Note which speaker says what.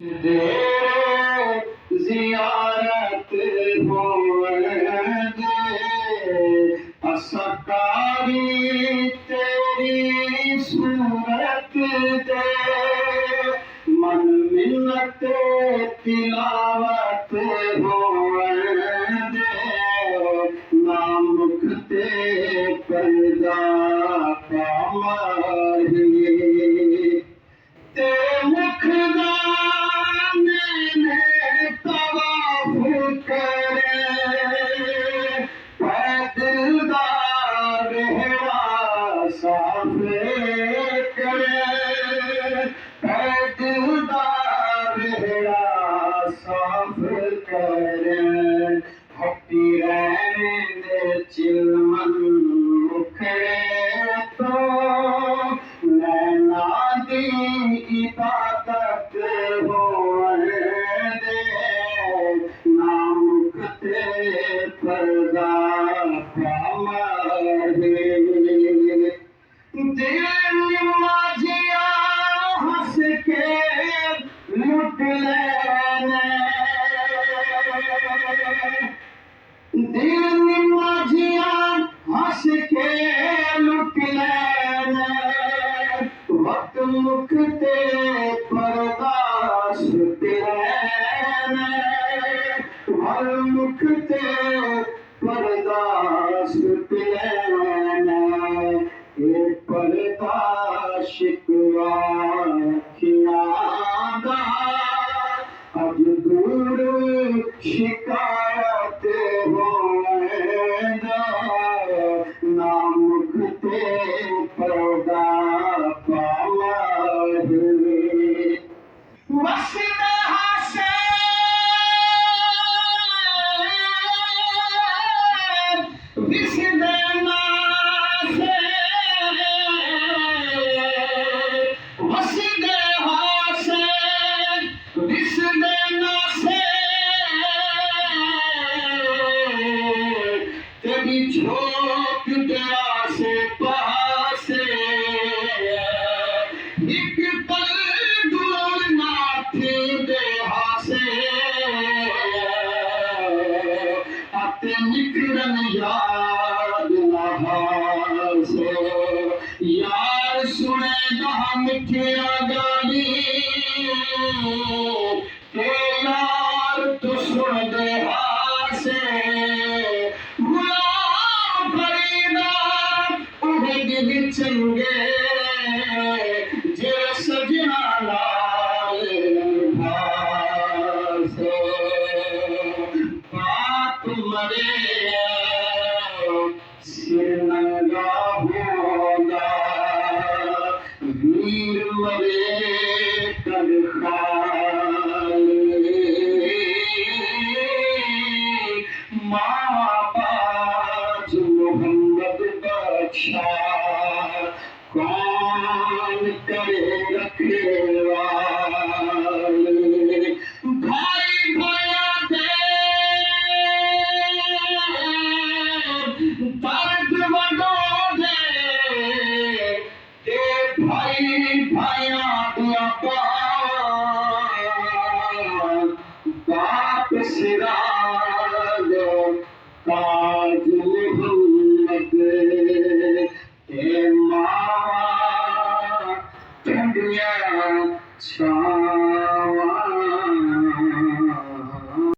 Speaker 1: तेरे ज़ियारत होवंदे असकारी तेरी सूरत दे मन मिन्नत तिलावत होवंदे नामुख ते पैदा पामाही ते मुख हटी रहने चिलमन मुखड़े तो नैना दी इबादत होवंदे नामुख ते पर्दा पामाही दिल निमाजिया हंस के लुट लेने दिल निमाजिया हंस के लुट लेने वक्त मुख ते पर्दा सुट लेने हर मुख ते पर्दा सुट लेने ये पर्दा शिकवा खियादा अज दूर शिकायत होवंदा नामुख ते पर्दा पामाही वसदा हासे विसदा नासे वसदा हासे विसदा नासे तेरी झोंक दया से पासे एक पल दूर ना थी हासे आते निकरन याद नहासे यार सुने दहा मिठिया गाली के यार तो सुन दे हासे चंगे जे सजना लाल भासे बाप मरे सिर नंगा होगा वीर मरे कर माँ बाप मोहम्मद बख्शा कौन करे रखवाले भाई भाया दे दर्द वडो दे भाई भाया दिया बाप सिरा